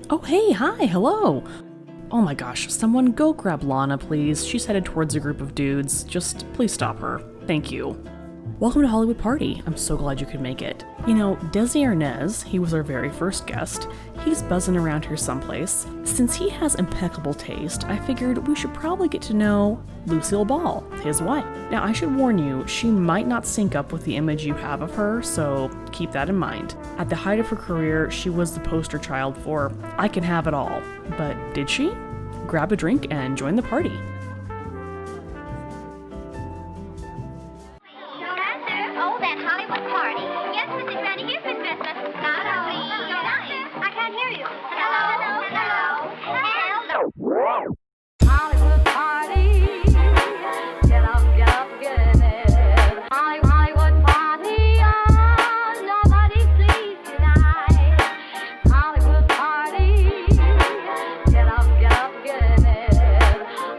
Oh hey, hi, hello! Oh my gosh, someone go grab Lana, please. She's headed towards a group of dudes. Just please stop her. Thank you. Welcome to Hollywood Party. I'm so glad you could make it. You know, Desi Arnaz, he was our very first guest. He's buzzing around here someplace. Since he has impeccable taste, I figured we should probably get to know Lucille Ball, his wife. Now, I should warn you, she might not sync up with the image you have of her, so keep that in mind. At the height of her career, she was the poster child for I can have it all. But did she? Grab a drink and join the party. Oh, that Hollywood party. Yes, Mrs. Granny, here's Miss Christmas. I can't hear you. Hello. Hollywood party. Get up, get it. Hollywood party. Oh, nobody's pleased tonight. Hollywood party. Get up, get it.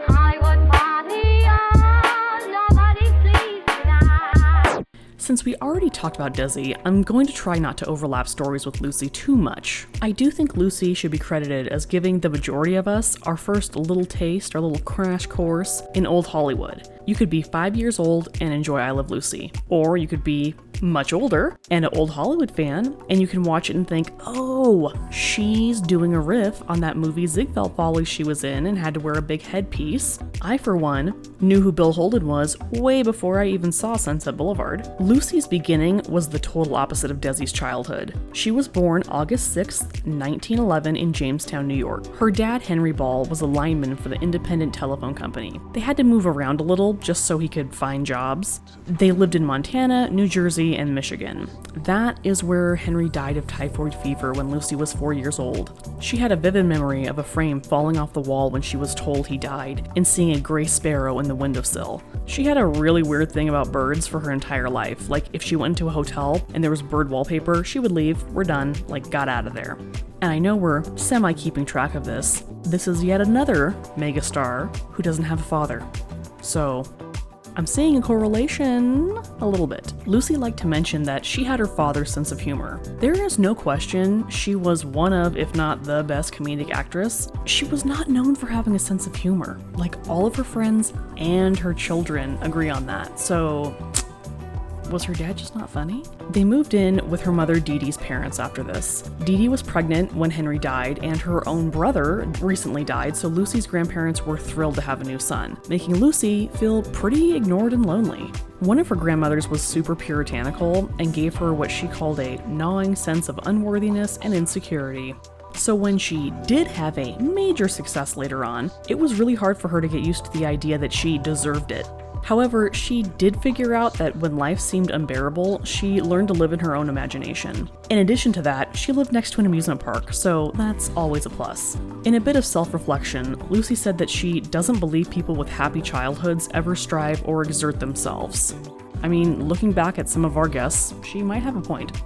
Hollywood party. Oh, nobody's pleased tonight. Since we already talked about Desi, I'm going to try not to overlap stories with Lucy too much. I do think Lucy should be credited as giving the majority of us our first little taste, our little crash course in old Hollywood. You could be 5 years old and enjoy I Love Lucy. Or you could be much older and an old Hollywood fan, and you can watch it and think, oh, she's doing a riff on that movie Ziegfeld Follies she was in and had to wear a big headpiece. I, for one, knew who Bill Holden was way before I even saw Sunset Boulevard. Lucy's beginning was the total opposite of Desi's childhood. She was born August 6th, 1911 in Jamestown, New York. Her dad, Henry Ball, was a lineman for the independent telephone company. They had to move around a little just so he could find jobs. They lived in Montana, New Jersey, and Michigan. That is where Henry died of typhoid fever when Lucy was 4 years old. She had a vivid memory of a frame falling off the wall when she was told he died and seeing a gray sparrow in the windowsill. She had a really weird thing about birds for her entire life. Like, if she went into a hotel and there was bird wallpaper, she would leave, we're done, like, got out of there. And I know we're semi-keeping track of this. This is yet another megastar who doesn't have a father. So, I'm seeing a correlation a little bit. Lucy liked to mention that she had her father's sense of humor. There is no question she was one of, if not the best comedic actress. She was not known for having a sense of humor. Like, all of her friends and her children agree on that. So, was her dad just not funny? They moved in with her mother Dee Dee's parents after this. Dee Dee was pregnant when Henry died, and her own brother recently died, so Lucy's grandparents were thrilled to have a new son, making Lucy feel pretty ignored and lonely. One of her grandmothers was super puritanical and gave her what she called a gnawing sense of unworthiness and insecurity. So when she did have a major success later on, it was really hard for her to get used to the idea that she deserved it. However, she did figure out that when life seemed unbearable, she learned to live in her own imagination. In addition to that, she lived next to an amusement park, so that's always a plus. In a bit of self-reflection, Lucy said that she doesn't believe people with happy childhoods ever strive or exert themselves. I mean, looking back at some of our guests, she might have a point.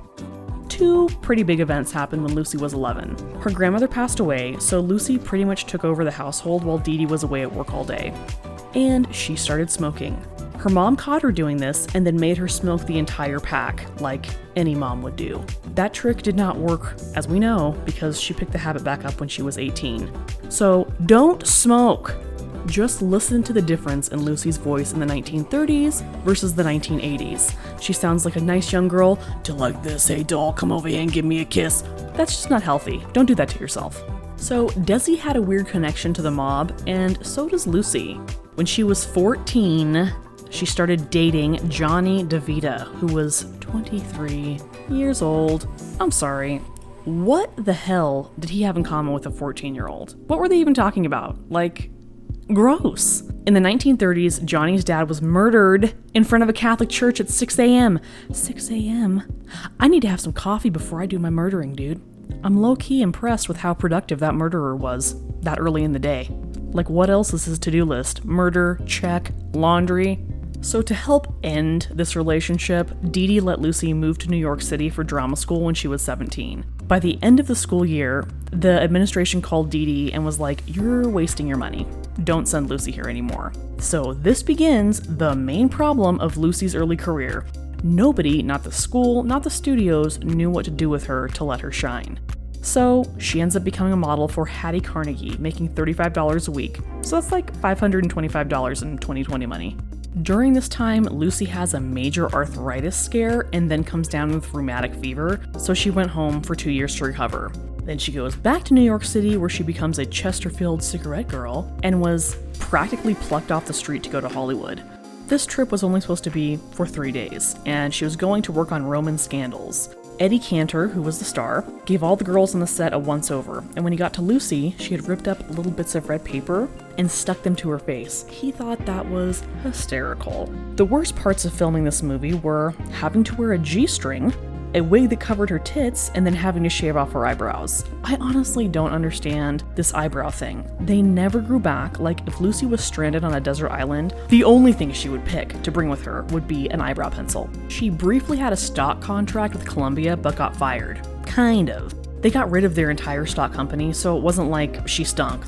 Two pretty big events happened when Lucy was 11. Her grandmother passed away, so Lucy pretty much took over the household while Dee Dee was away at work all day. And she started smoking. Her mom caught her doing this and then made her smoke the entire pack, like any mom would do. That trick did not work, as we know, because she picked the habit back up when she was 18. So don't smoke! Just listen to the difference in Lucy's voice in the 1930s versus the 1980s. She sounds like a nice young girl to like this, hey doll, come over here and give me a kiss. That's just not healthy. Don't do that to yourself. So Desi had a weird connection to the mob, and so does Lucy. When she was 14, she started dating Johnny DeVita, who was 23 years old. I'm sorry. What the hell did he have in common with a 14-year-old? What were they even talking about? Like, gross. In the 1930s, Johnny's dad was murdered in front of a Catholic church at 6 a.m. 6 a.m.? I need to have some coffee before I do my murdering, dude. I'm low-key impressed with how productive that murderer was that early in the day. Like, what else is his to-do list? Murder, check, laundry. So to help end this relationship, Dee Dee let Lucy move to New York City for drama school when she was 17. By the end of the school year, the administration called Dee Dee and was like, you're wasting your money. Don't send Lucy here anymore. So this begins the main problem of Lucy's early career. Nobody, not the school, not the studios, knew what to do with her to let her shine. So she ends up becoming a model for Hattie Carnegie, making $35 a week. So that's like $525 in 2020 money. During this time, Lucy has a major arthritis scare and then comes down with rheumatic fever, so she went home for 2 years to recover. Then she goes back to New York City, where she becomes a Chesterfield cigarette girl and was practically plucked off the street to go to Hollywood. This trip was only supposed to be for 3 days, and she was going to work on Roman scandals. Eddie Cantor, who was the star, gave all the girls on the set a once-over, and when he got to Lucy, she had ripped up little bits of red paper and stuck them to her face. He thought that was hysterical. The worst parts of filming this movie were having to wear a G-string, a wig that covered her tits, and then having to shave off her eyebrows. I honestly don't understand this eyebrow thing. They never grew back. Like, if Lucy was stranded on a desert island, the only thing she would pick to bring with her would be an eyebrow pencil. She briefly had a stock contract with Columbia, but got fired. Kind of. They got rid of their entire stock company, so it wasn't like she stunk,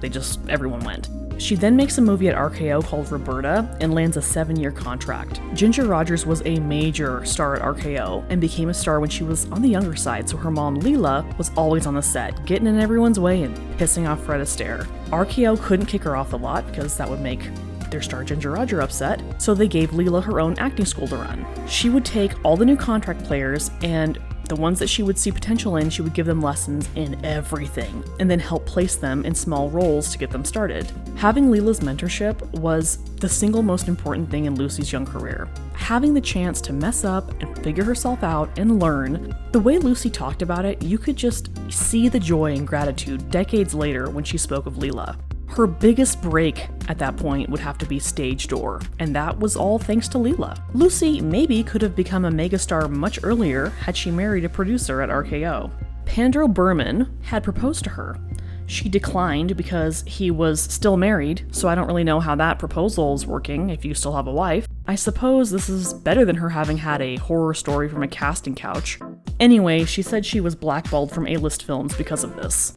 everyone went. She then makes a movie at RKO called Roberta and lands a 7-year contract. Ginger Rogers was a major star at RKO and became a star when she was on the younger side, so her mom Leela was always on the set, getting in everyone's way and pissing off Fred Astaire. RKO couldn't kick her off the lot because that would make their star Ginger Rogers upset, so they gave Leela her own acting school to run. She would take all the new contract players and the ones that she would see potential in, she would give them lessons in everything, and then help place them in small roles to get them started. Having Leela's mentorship was the single most important thing in Lucy's young career. Having the chance to mess up and figure herself out and learn. The way Lucy talked about it, you could just see the joy and gratitude decades later when she spoke of Leela. Her biggest break at that point would have to be Stage Door, and that was all thanks to Leela. Lucy maybe could have become a megastar much earlier had she married a producer at RKO. Pandro Berman had proposed to her. She declined because he was still married, so I don't really know how that proposal is working if you still have a wife. I suppose this is better than her having had a horror story from a casting couch. Anyway, she said she was blackballed from A-list films because of this.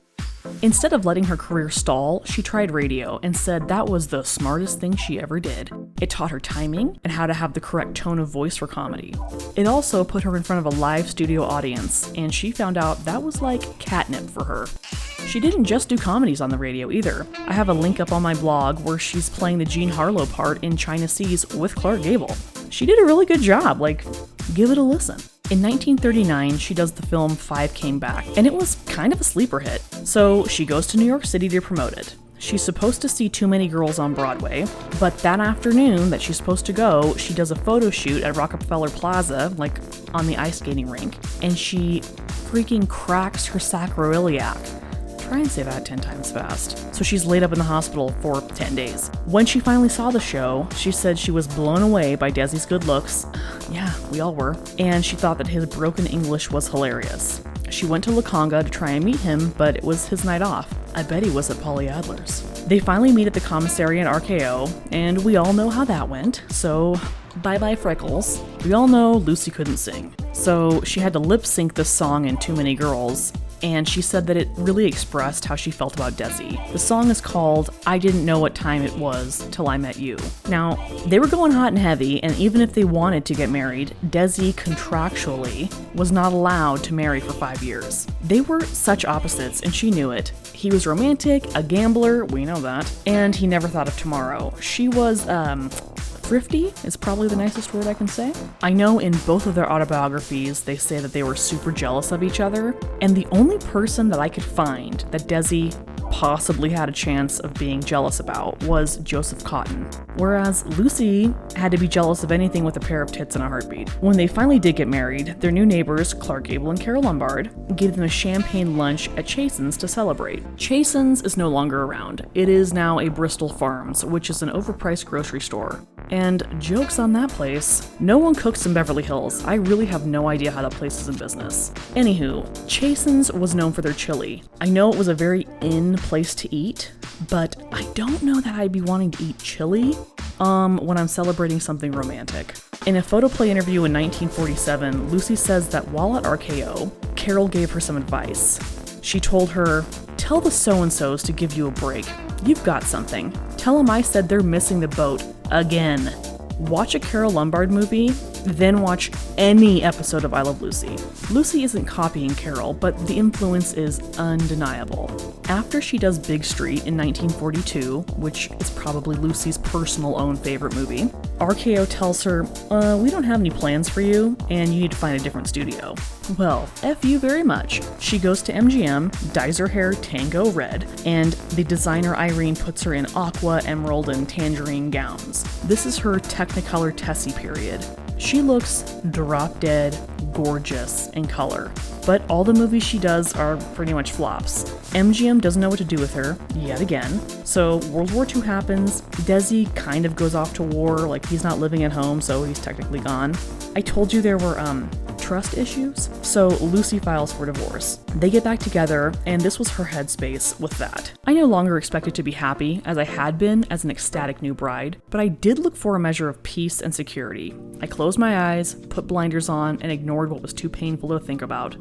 Instead of letting her career stall, she tried radio and said that was the smartest thing she ever did. It taught her timing and how to have the correct tone of voice for comedy. It also put her in front of a live studio audience, and she found out that was like catnip for her. She didn't just do comedies on the radio either. I have a link up on my blog where she's playing the Jean Harlow part in China Seas with Clark Gable. She did a really good job, give it a listen. In 1939, she does the film Five Came Back, and it was kind of a sleeper hit. So she goes to New York City to promote it. She's supposed to see Too Many Girls on Broadway, but that afternoon that she's supposed to go, she does a photo shoot at Rockefeller Plaza, on the ice skating rink, and she freaking cracks her sacroiliac. Try and say that 10 times fast. So she's laid up in the hospital for 10 days. When she finally saw the show, she said she was blown away by Desi's good looks. Yeah, we all were. And she thought that his broken English was hilarious. She went to La Conga to try and meet him, but it was his night off. I bet he was at Polly Adler's. They finally meet at the commissary in RKO, and we all know how that went, so bye-bye Freckles. We all know Lucy couldn't sing, so she had to lip-sync this song in Too Many Girls, and she said that it really expressed how she felt about Desi. The song is called I Didn't Know What Time It Was Till I Met You. Now, they were going hot and heavy, and even if they wanted to get married, Desi contractually was not allowed to marry for 5 years. They were such opposites, and she knew it. He was romantic, a gambler, we know that, and he never thought of tomorrow. She was, thrifty is probably the nicest word I can say. I know in both of their autobiographies, they say that they were super jealous of each other, and the only person that I could find that Desi possibly had a chance of being jealous about was Joseph Cotton, whereas Lucy had to be jealous of anything with a pair of tits and a heartbeat. When they finally did get married, their new neighbors, Clark Gable and Carol Lombard, gave them a champagne lunch at Chasen's to celebrate. Chasen's is no longer around. It is now a Bristol Farms, which is an overpriced grocery store. And joke's on that place. No one cooks in Beverly Hills. I really have no idea how that place is in business. Anywho, Chasen's was known for their chili. I know it was a very in place to eat, but I don't know that I'd be wanting to eat chili when I'm celebrating something romantic. In a photoplay interview in 1947, Lucy says that while at RKO, Carol gave her some advice. She told her, "Tell the so-and-sos to give you a break. You've got something. Tell them I said they're missing the boat again." Watch a Carol Lombard movie, Then watch any episode of I Love Lucy. Lucy isn't copying Carol, but the influence is undeniable. After she does Big Street in 1942, which is probably Lucy's personal own favorite movie, RKO tells her, we don't have any plans for you, and you need to find a different studio. Well, F you very much. She goes to MGM, dyes her hair tango red, and the designer Irene puts her in aqua, emerald, and tangerine gowns. This is her Technicolor Tessie period. She looks drop dead gorgeous in color, but all the movies she does are pretty much flops. MGM doesn't know what to do with her, yet again. So World War II happens, Desi kind of goes off to war, like he's not living at home, so he's technically gone. I told you there were, trust issues? So Lucy files for divorce. They get back together, and this was her headspace with that. I no longer expected to be happy, as I had been as an ecstatic new bride, but I did look for a measure of peace and security. I closed my eyes, put blinders on, and ignored what was too painful to think about.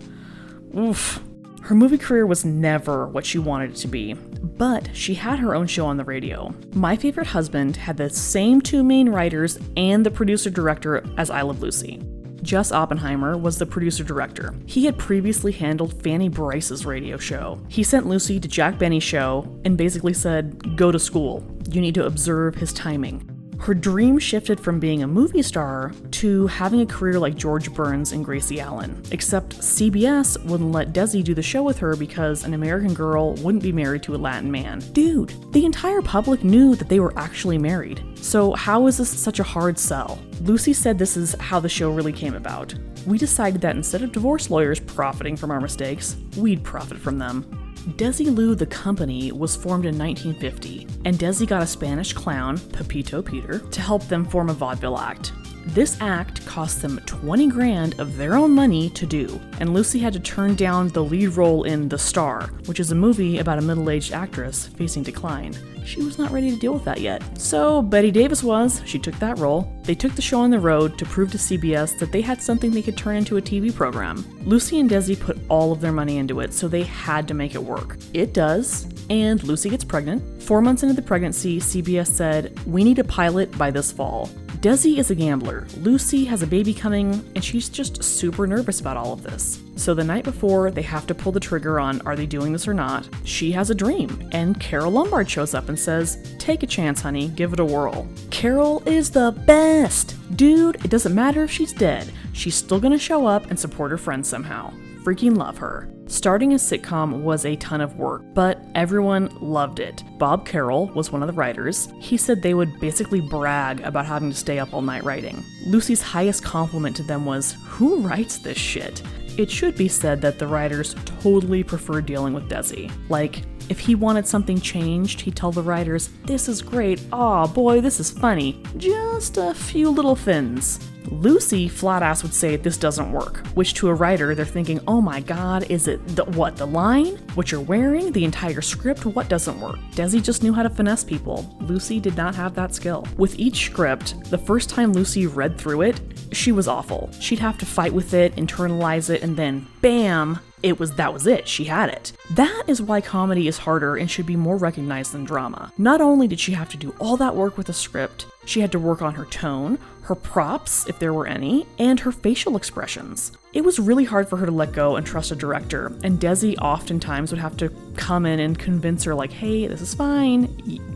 Oof. Her movie career was never what she wanted it to be, but she had her own show on the radio. My Favorite Husband had the same two main writers and the producer-director as I Love Lucy. Jess Oppenheimer was the producer-director. He had previously handled Fanny Brice's radio show. He sent Lucy to Jack Benny's show and basically said, go to school. You need to observe his timing. Her dream shifted from being a movie star to having a career like George Burns and Gracie Allen, except CBS wouldn't let Desi do the show with her because an American girl wouldn't be married to a Latin man. Dude, the entire public knew that they were actually married. So how is this such a hard sell? Lucy said this is how the show really came about. We decided that instead of divorce lawyers profiting from our mistakes, we'd profit from them. Desilu the company was formed in 1950, and Desi got a Spanish clown, Pepito Peter, to help them form a vaudeville act. This act cost them $20,000 of their own money to do, and Lucy had to turn down the lead role in The Star, which is a movie about a middle-aged actress facing decline. She was not ready to deal with that yet. So Betty Davis was. She took that role. They took the show on the road to prove to CBS that they had something they could turn into a TV program. Lucy and Desi put all of their money into it, so they had to make it work. It does, and Lucy gets pregnant. 4 months into the pregnancy, CBS said, we need a pilot by this fall. Desi is a gambler. Lucy has a baby coming, and she's just super nervous about all of this. So the night before they have to pull the trigger on are they doing this or not, she has a dream, and Carol Lombard shows up and says, take a chance, honey, give it a whirl. Carol is the best! Dude, it doesn't matter if she's dead, she's still gonna show up and support her friends somehow. Freaking love her. Starting a sitcom was a ton of work, but everyone loved it. Bob Carroll was one of the writers. He said they would basically brag about having to stay up all night writing. Lucy's highest compliment to them was, who writes this shit? It should be said that the writers totally preferred dealing with Desi. Like, if he wanted something changed, he'd tell the writers, this is great, aw boy, this is funny, just a few little thins. Lucy flat-ass would say this doesn't work, which to a writer they're thinking, oh my god, is it the line? What you're wearing? The entire script? What doesn't work? Desi just knew how to finesse people. Lucy did not have that skill. With each script, the first time Lucy read through it, she was awful. She'd have to fight with it, internalize it, and then bam, that was it, she had it. That is why comedy is harder and should be more recognized than drama. Not only did she have to do all that work with a script, she had to work on her tone, her props, if there were any, and her facial expressions. It was really hard for her to let go and trust a director, and Desi oftentimes would have to come in and convince her like, hey, this is fine,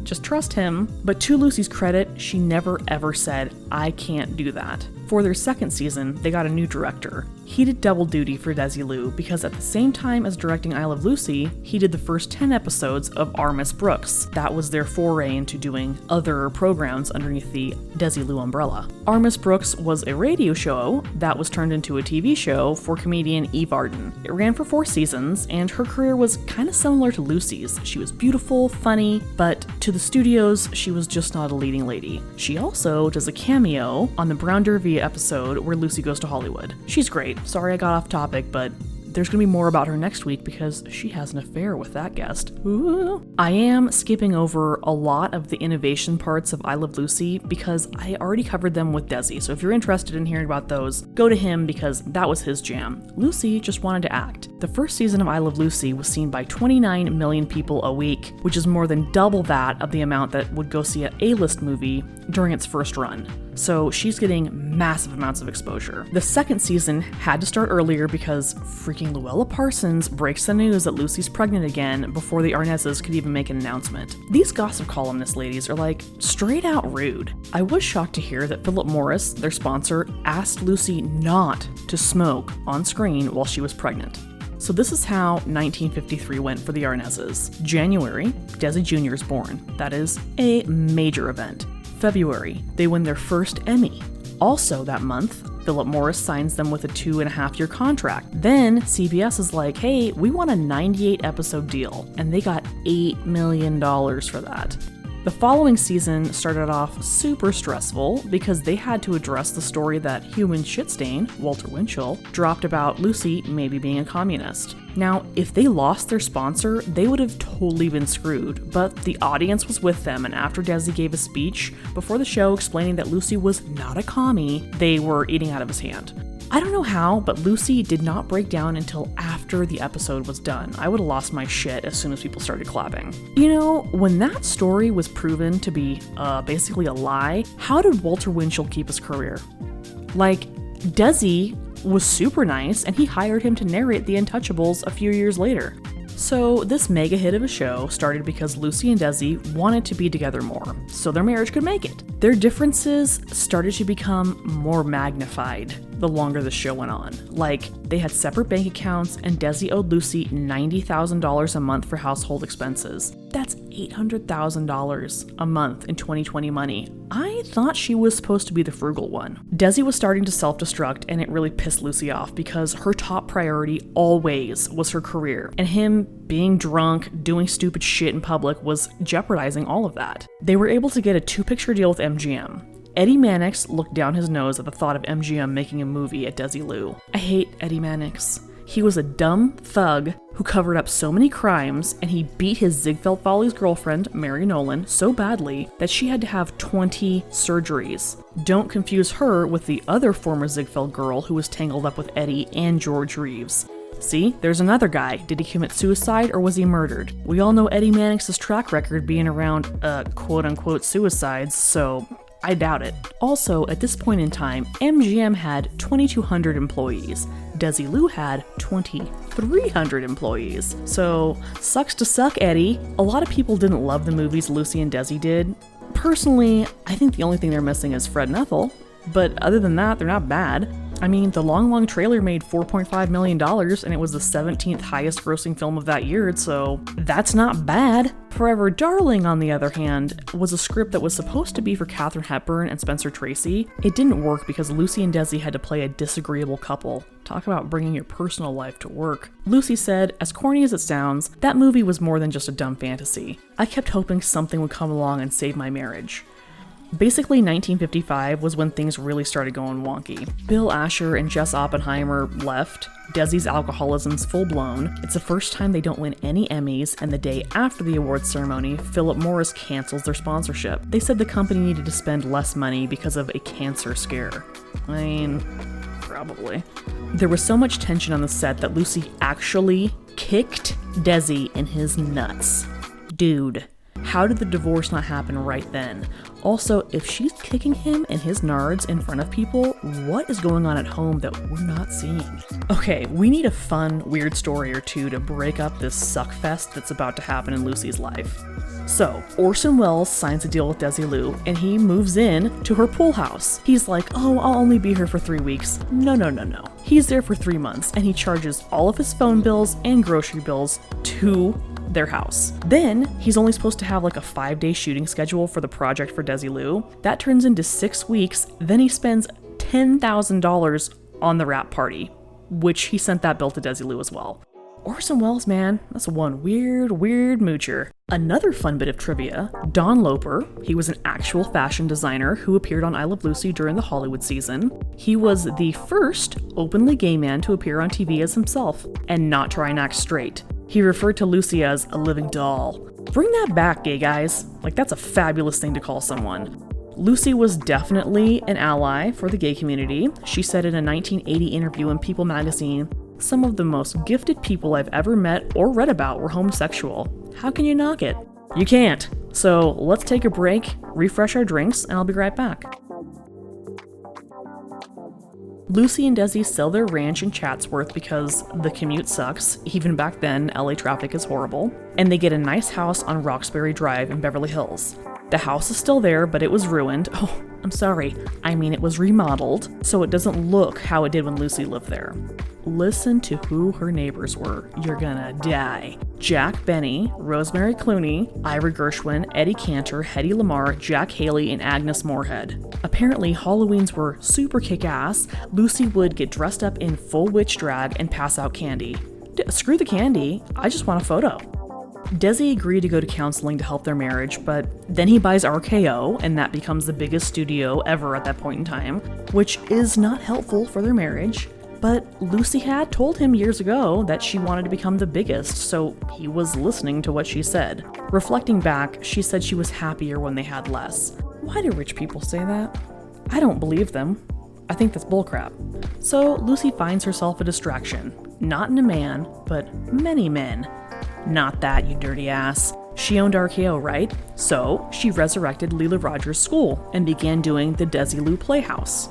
just trust him. But to Lucy's credit, she never ever said, I can't do that. For their second season, they got a new director. He did double duty for Desilu because at the same time as directing I Love Lucy, he did the first 10 episodes of Our Miss Brooks. That was their foray into doing other programs underneath the Desilu umbrella. Our Miss Brooks was a radio show that was turned into a TV show for comedian Eve Arden. It ran for 4 seasons, and her career was kind of similar to Lucy's. She was beautiful, funny, but to the studios, she was just not a leading lady. She also does a cameo on the Brown Derby episode where Lucy goes to Hollywood. She's great. Sorry I got off topic, but there's going to be more about her next week because she has an affair with that guest. Ooh. I am skipping over a lot of the innovation parts of I Love Lucy because I already covered them with Desi, so if you're interested in hearing about those, go to him because that was his jam. Lucy just wanted to act. The first season of I Love Lucy was seen by 29 million people a week, which is more than double that of the amount that would go see an A-list movie during its first run. so she's getting massive amounts of exposure. The second season had to start earlier because freaking Luella Parsons breaks the news that Lucy's pregnant again before the Arnazes could even make an announcement. These gossip columnist ladies are like straight out rude. I was shocked to hear that Philip Morris, their sponsor, asked Lucy not to smoke on screen while she was pregnant. So this is how 1953 went for the Arnazes. January, Desi Jr. is born. That is a major event. February, they win their first Emmy. Also that month, Philip Morris signs them with a 2.5-year contract. Then CBS is like, hey, we want a 98 episode deal. And they got $8 million for that. The following season started off super stressful because they had to address the story that human shitstain, Walter Winchell, dropped about Lucy maybe being a communist. Now, if they lost their sponsor, they would have totally been screwed, but the audience was with them, and after Desi gave a speech before the show explaining that Lucy was not a commie, they were eating out of his hand. I don't know how, but Lucy did not break down until after the episode was done. I would have lost my shit as soon as people started clapping. You know, when that story was proven to be basically a lie, how did Walter Winchell keep his career? Like, Desi was super nice and he hired him to narrate The Untouchables a few years later. So this mega hit of a show started because Lucy and Desi wanted to be together more, so their marriage could make it. Their differences started to become more magnified the longer the show went on. Like, they had separate bank accounts and Desi owed Lucy $90,000 a month for household expenses. That's $800,000 a month in 2020 money. I thought she was supposed to be the frugal one. Desi was starting to self-destruct and it really pissed Lucy off because her top priority always was her career, and him being drunk, doing stupid shit in public was jeopardizing all of that. They were able to get a 2-picture deal with MGM. Eddie Mannix looked down his nose at the thought of MGM making a movie at Desilu. I hate Eddie Mannix. He was a dumb thug who covered up so many crimes, and he beat his Ziegfeld Follies girlfriend, Mary Nolan, so badly that she had to have 20 surgeries. Don't confuse her with the other former Ziegfeld girl who was tangled up with Eddie and George Reeves. See, there's another guy. Did he commit suicide or was he murdered? We all know Eddie Mannix's track record being around, quote-unquote suicides, so I doubt it. Also, at this point in time, MGM had 2,200 employees. Desilu had 2,300 employees. So, sucks to suck, Eddie. A lot of people didn't love the movies Lucy and Desi did. Personally, I think the only thing they're missing is Fred and Ethel. But other than that, they're not bad. I mean, The Long Long Trailer made $4.5 million, and it was the 17th highest grossing film of that year, so that's not bad. Forever Darling, on the other hand, was a script that was supposed to be for Katharine Hepburn and Spencer Tracy. It didn't work because Lucy and Desi had to play a disagreeable couple. Talk about bringing your personal life to work. Lucy said, as corny as it sounds, that movie was more than just a dumb fantasy. I kept hoping something would come along and save my marriage. Basically, 1955 was when things really started going wonky. Bill Asher and Jess Oppenheimer left. Desi's alcoholism's full-blown. It's the first time they don't win any Emmys, and the day after the awards ceremony, Philip Morris cancels their sponsorship. They said the company needed to spend less money because of a cancer scare. I mean, probably. There was so much tension on the set that Lucy actually kicked Desi in his nuts. Dude. How did the divorce not happen right then? Also, if she's kicking him in his nards in front of people, what is going on at home that we're not seeing? Okay, we need a fun, weird story or two to break up this suckfest that's about to happen in Lucy's life. So, Orson Welles signs a deal with Desilu, and he moves in to her pool house. He's like, oh, I'll only be here for 3 weeks. No. He's there for 3 months, and he charges all of his phone bills and grocery bills to their house. Then, he's only supposed to have like a 5-day shooting schedule for the project for Desilu. That turns into 6 weeks. Then he spends $10,000 on the wrap party, which he sent that bill to Desilu as well. Orson Welles, man, that's one weird moocher. Another fun bit of trivia, Don Loper, he was an actual fashion designer who appeared on I Love Lucy during the Hollywood season. He was the first openly gay man to appear on TV as himself and not try and act straight. He referred to Lucy as a living doll. Bring that back, gay guys. Like, that's a fabulous thing to call someone. Lucy was definitely an ally for the gay community. She said in a 1980 interview in People magazine, "Some of the most gifted people I've ever met or read about were homosexual. How can you knock it? You can't. So let's take a break, refresh our drinks, and I'll be right back." Lucy and Desi sell their ranch in Chatsworth because the commute sucks. Even back then, LA traffic is horrible. And they get a nice house on Roxbury Drive in Beverly Hills. The house is still there, but it was ruined. Oh, I'm sorry. I mean, it was remodeled, so it doesn't look how it did when Lucy lived there. Listen to who her neighbors were. You're gonna die. Jack Benny, Rosemary Clooney, Ira Gershwin, Eddie Cantor, Hedy Lamarr, Jack Haley, and Agnes Moorehead. Apparently, Halloweens were super kick-ass. Lucy would get dressed up in full witch drag and pass out candy. Screw the candy, I just want a photo. Desi agreed to go to counseling to help their marriage, but then he buys RKO, and that becomes the biggest studio ever at that point in time, which is not helpful for their marriage. But Lucy had told him years ago that she wanted to become the biggest, so he was listening to what she said. Reflecting back, she said she was happier when they had less. Why do rich people say that? I don't believe them. I think that's bullcrap. So Lucy finds herself a distraction. Not in a man, but many men. Not that, you dirty ass. She owned RKO, right? So she resurrected Leela Rogers' school and began doing the Desilu Playhouse.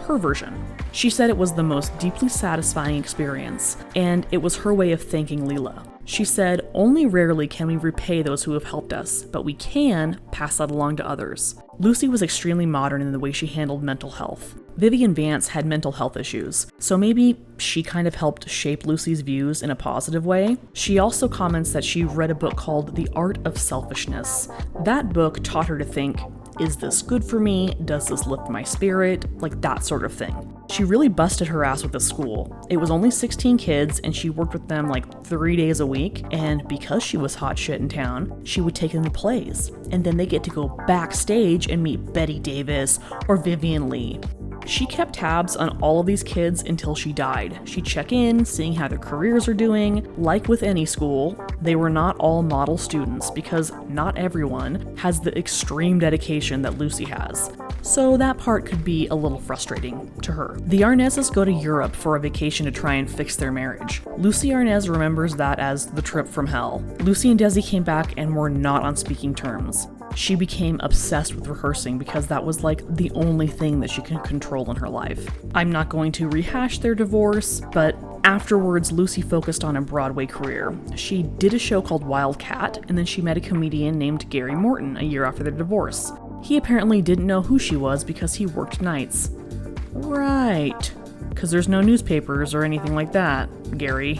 Her version. She said it was the most deeply satisfying experience, and it was her way of thanking Leela. She said, only rarely can we repay those who have helped us, but we can pass that along to others. Lucy was extremely modern in the way she handled mental health. Vivian Vance had mental health issues, so maybe she kind of helped shape Lucy's views in a positive way. She also comments that she read a book called The Art of Selfishness. That book taught her to think, is this good for me? Does this lift my spirit? Like that sort of thing. She really busted her ass with the school. It was only 16 kids and she worked with them like 3 days a week, and because she was hot shit in town, she would take them to plays. And then they get to go backstage and meet Betty Davis or Vivian Lee. She kept tabs on all of these kids until she died. She'd check in, seeing how their careers are doing. Like with any school, they were not all model students because not everyone has the extreme dedication that Lucy has. So that part could be a little frustrating to her. The Arnazes go to Europe for a vacation to try and fix their marriage. Lucy Arnaz remembers that as the trip from hell. Lucy and Desi came back and were not on speaking terms. She became obsessed with rehearsing because that was like the only thing that she could control in her life. I'm not going to rehash their divorce, but afterwards Lucy focused on a Broadway career. She did a show called Wild Cat, and then she met a comedian named Gary Morton a year after their divorce. He apparently didn't know who she was because he worked nights. Right, because there's no newspapers or anything like that, Gary.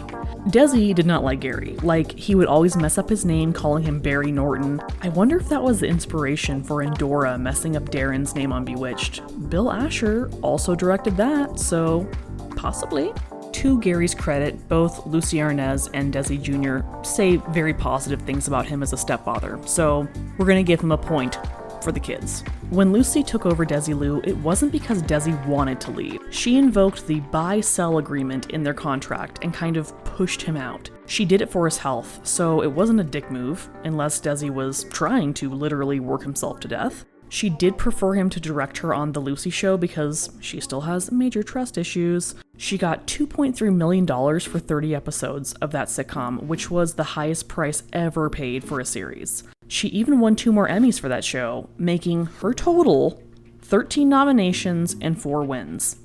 Desi did not like Gary. Like, he would always mess up his name, calling him Barry Norton. I wonder if that was the inspiration for Endora messing up Darren's name on Bewitched. Bill Asher also directed that, so possibly. To Gary's credit, both Lucy Arnaz and Desi Jr. say very positive things about him as a stepfather, so we're gonna give him a point for the kids. When Lucy took over Desilu, it wasn't because Desi wanted to leave. She invoked the buy-sell agreement in their contract and kind of pushed him out. She did it for his health, so it wasn't a dick move, unless Desi was trying to literally work himself to death. She did prefer him to direct her on The Lucy Show because she still has major trust issues. She got $2.3 million for 30 episodes of that sitcom, which was the highest price ever paid for a series. She even won 2 more Emmys for that show, making her total 13 nominations and 4 wins.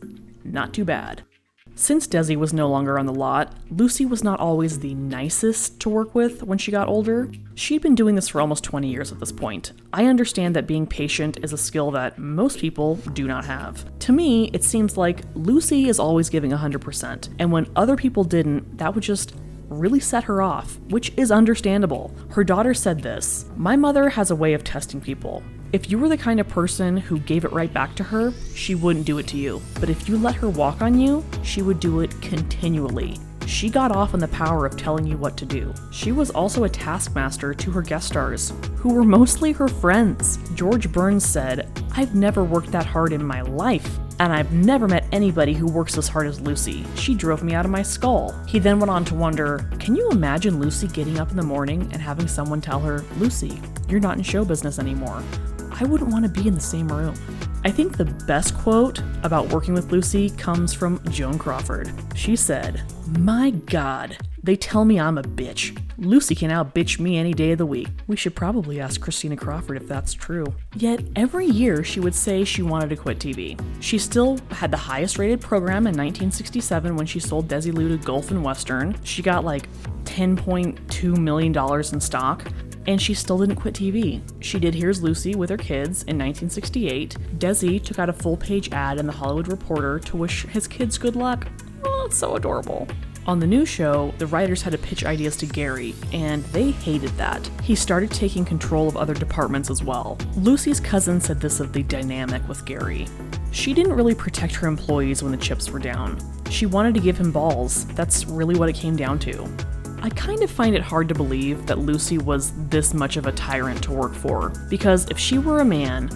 Not too bad. Since Desi was no longer on the lot, Lucy was not always the nicest to work with when she got older. She'd been doing this for almost 20 years at this point. I understand that being patient is a skill that most people do not have. To me, it seems like Lucy is always giving 100%, and when other people didn't, that would just really set her off, which is understandable. Her daughter said this, "My mother has a way of testing people. If you were the kind of person who gave it right back to her, she wouldn't do it to you. But if you let her walk on you, she would do it continually. She got off on the power of telling you what to do." She was also a taskmaster to her guest stars, who were mostly her friends. George Burns said, "I've never worked that hard in my life, and I've never met anybody who works as hard as Lucy. She drove me out of my skull." He then went on to wonder, can you imagine Lucy getting up in the morning and having someone tell her, "Lucy, you're not in show business anymore"? I wouldn't want to be in the same room. I think the best quote about working with Lucy comes from Joan Crawford. She said, "My God, they tell me I'm a bitch, Lucy can out-bitch me any day of the week. We should probably ask Christina Crawford if that's true. Yet, every year she would say she wanted to quit TV. She still had the highest rated program in 1967 when she sold Desilu to Gulf and Western. She got like $10.2 million in stock. And she still didn't quit TV. She did Here's Lucy with her kids in 1968. Desi took out a full-page ad in the Hollywood Reporter to wish his kids good luck. Oh, it's so adorable. On the new show, the writers had to pitch ideas to Gary, and they hated that. He started taking control of other departments as well. Lucy's cousin said this of the dynamic with Gary. She didn't really protect her employees when the chips were down. She wanted to give him balls. That's really what it came down to. I kind of find it hard to believe that Lucy was this much of a tyrant to work for, because if she were a man,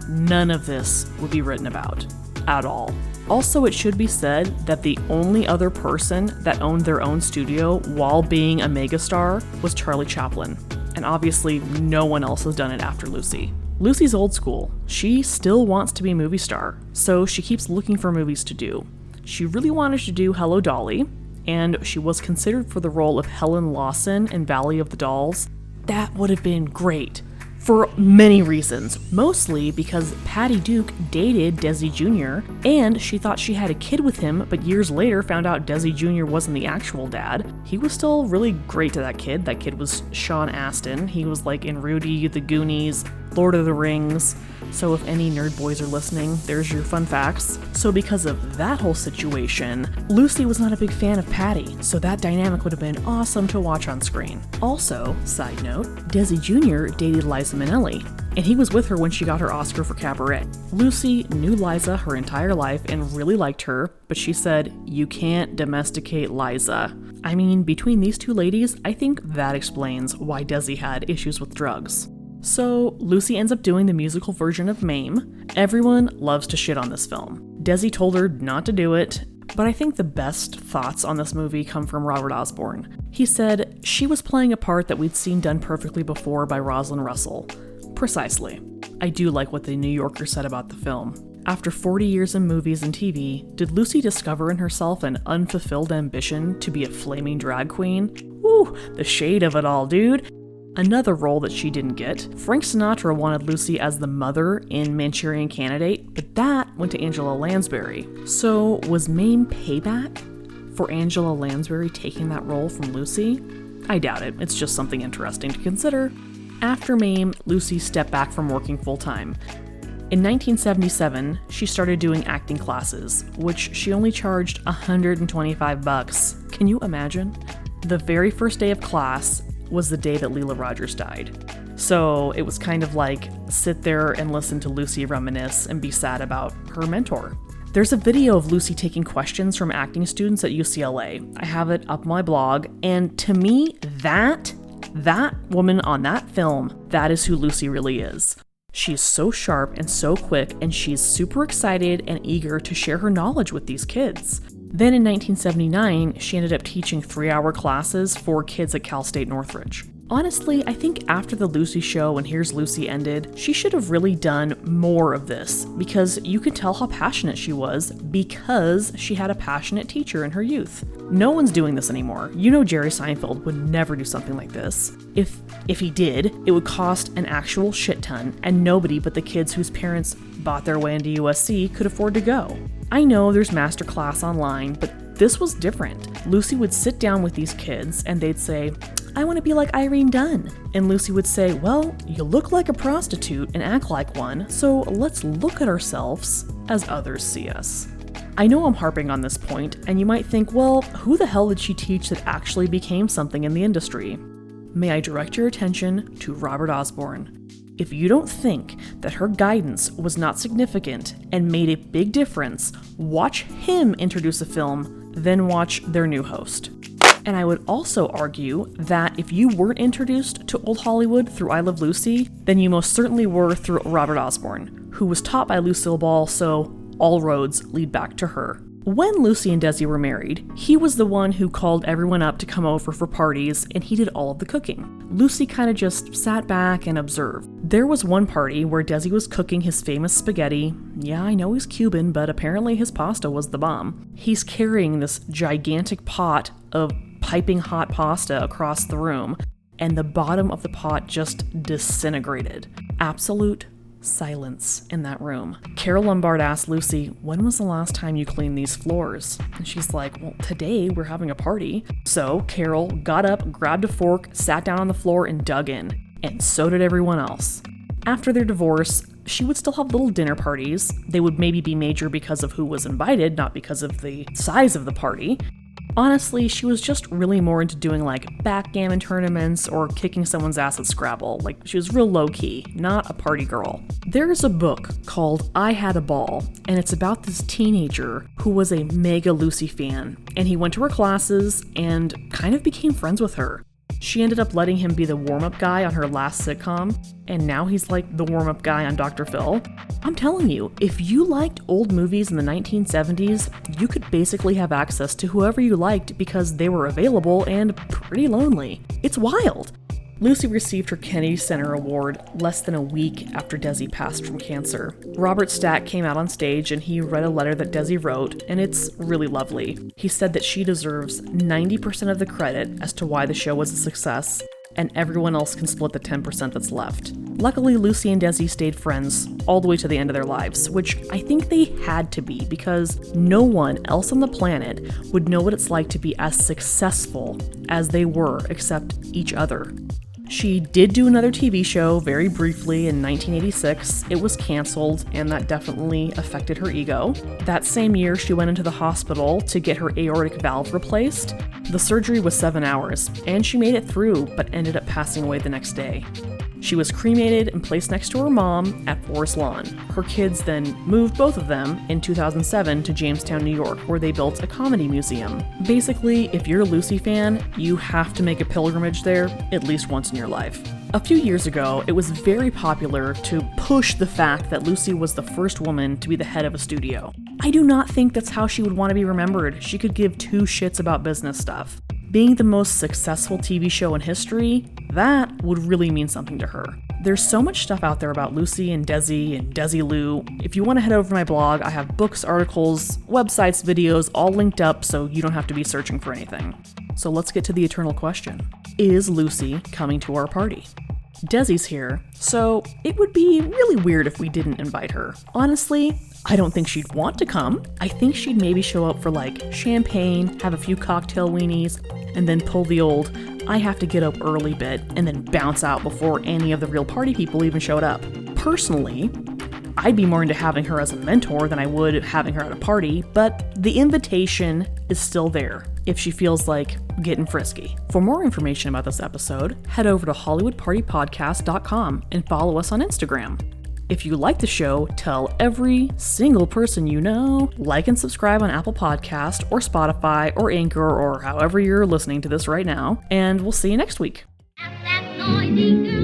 none of this would be written about. At all. Also, it should be said that the only other person that owned their own studio while being a megastar was Charlie Chaplin. And obviously, no one else has done it after Lucy. Lucy's old school. She still wants to be a movie star, so she keeps looking for movies to do. She really wanted to do Hello, Dolly, and she was considered for the role of Helen Lawson in Valley of the Dolls. That would have been great. For many reasons, mostly because Patty Duke dated Desi Jr., and she thought she had a kid with him, but years later found out Desi Jr. wasn't the actual dad. He was still really great to that kid. That kid was Sean Astin. He was like in Rudy, The Goonies, Lord of the Rings. So if any nerd boys are listening, there's your fun facts. So because of that whole situation, Lucy was not a big fan of Patty, so that dynamic would have been awesome to watch on screen. Also, side note, Desi Jr. dated Liza Minnelli, and he was with her when she got her Oscar for Cabaret. Lucy knew Liza her entire life and really liked her, but she said, "You can't domesticate Liza." I mean, between these two ladies, I think that explains why Desi had issues with drugs. So, Lucy ends up doing the musical version of Mame. Everyone loves to shit on this film. Desi told her not to do it, but I think the best thoughts on this movie come from Robert Osborne. He said, "She was playing a part that we'd seen done perfectly before by Rosalind Russell." Precisely. I do like what the New Yorker said about the film. After 40 years in movies and TV, did Lucy discover in herself an unfulfilled ambition to be a flaming drag queen? Woo, the shade of it all, dude. Another role that she didn't get, Frank Sinatra wanted Lucy as the mother in Manchurian Candidate, but that went to Angela Lansbury. So was Mame payback for Angela Lansbury taking that role from Lucy? I doubt it, it's just something interesting to consider. After Mame, Lucy stepped back from working full-time. In 1977, she started doing acting classes, which she only charged $125. Can you imagine? The very first day of class was the day that Leela Rogers died. So it was kind of like sit there and listen to Lucy reminisce and be sad about her mentor. There's a video of Lucy taking questions from acting students at UCLA. I have it up my blog, and to me, that woman on that film, that is who Lucy really is. She's so sharp and so quick, and she's super excited and eager to share her knowledge with these kids. Then in 1979, she ended up teaching 3-hour classes for kids at Cal State Northridge. Honestly, I think after the Lucy show and Here's Lucy ended, she should have really done more of this, because you could tell how passionate she was because she had a passionate teacher in her youth. No one's doing this anymore. You know Jerry Seinfeld would never do something like this. If he did, it would cost an actual shit ton, and nobody but the kids whose parents bought their way into USC could afford to go. I know there's masterclass online, but this was different. Lucy would sit down with these kids and they'd say, "I want to be like Irene Dunn." And Lucy would say, "Well, you look like a prostitute and act like one, so let's look at ourselves as others see us." I know I'm harping on this point, and you might think, well, who the hell did she teach that actually became something in the industry? May I direct your attention to Robert Osborne. If you don't think that her guidance was not significant and made a big difference, watch him introduce a film, then watch their new host. And I would also argue that if you weren't introduced to Old Hollywood through I Love Lucy, then you most certainly were through Robert Osborne, who was taught by Lucille Ball, so all roads lead back to her. When Lucy and Desi were married, he was the one who called everyone up to come over for parties, and he did all of the cooking. Lucy kind of just sat back and observed. There was one party where Desi was cooking his famous spaghetti. Yeah, I know he's Cuban, but apparently his pasta was the bomb. He's carrying this gigantic pot of piping hot pasta across the room, and the bottom of the pot just disintegrated. Absolute silence in that room. Carol Lombard asked Lucy, "When was the last time you cleaned these floors?" And she's like, "Well, today we're having a party." So Carol got up, grabbed a fork, sat down on the floor, and dug in. And so did everyone else. After their divorce, she would still have little dinner parties. They would maybe be major because of who was invited, not because of the size of the party. Honestly, she was just really more into doing like backgammon tournaments or kicking someone's ass at Scrabble. Like, she was real low-key, not a party girl. There is a book called I Had a Ball, and it's about this teenager who was a mega Lucy fan, and he went to her classes and kind of became friends with her. She ended up letting him be the warm-up guy on her last sitcom, and now he's like the warm-up guy on Dr. Phil. I'm telling you, if you liked old movies in the 1970s, you could basically have access to whoever you liked because they were available and pretty lonely. It's wild. Lucy received her Kennedy Center Award less than a week after Desi passed from cancer. Robert Stack came out on stage and he read a letter that Desi wrote, and it's really lovely. He said that she deserves 90% of the credit as to why the show was a success, and everyone else can split the 10% that's left. Luckily, Lucy and Desi stayed friends all the way to the end of their lives, which I think they had to be because no one else on the planet would know what it's like to be as successful as they were except each other. She did do another TV show very briefly in 1986. It was canceled, and that definitely affected her ego. That same year, she went into the hospital to get her aortic valve replaced. The surgery was 7 hours, and she made it through, but ended up passing away the next day. She was cremated and placed next to her mom at Forest Lawn. Her kids then moved both of them in 2007 to Jamestown, New York, where they built a comedy museum. Basically, if you're a Lucy fan, you have to make a pilgrimage there at least once in your life. A few years ago, it was very popular to push the fact that Lucy was the first woman to be the head of a studio. I do not think that's how she would want to be remembered. She could give two shits about business stuff. Being the most successful TV show in history, that would really mean something to her. There's so much stuff out there about Lucy and Desi Lou. If you want to head over to my blog, I have books, articles, websites, videos, all linked up so you don't have to be searching for anything. So let's get to the eternal question. Is Lucy coming to our party? Desi's here, so it would be really weird if we didn't invite her. Honestly, I don't think she'd want to come. I think she'd maybe show up for like champagne, have a few cocktail weenies, and then pull the old I have to get up early bit and then bounce out before any of the real party people even showed up. Personally, I'd be more into having her as a mentor than I would having her at a party, but the invitation is still there if she feels like getting frisky. For more information about this episode, head over to HollywoodPartyPodcast.com and follow us on Instagram. If you like the show, tell every single person you know. Like and subscribe on Apple Podcast or Spotify or Anchor or however you're listening to this right now. And we'll see you next week. That noisy girl.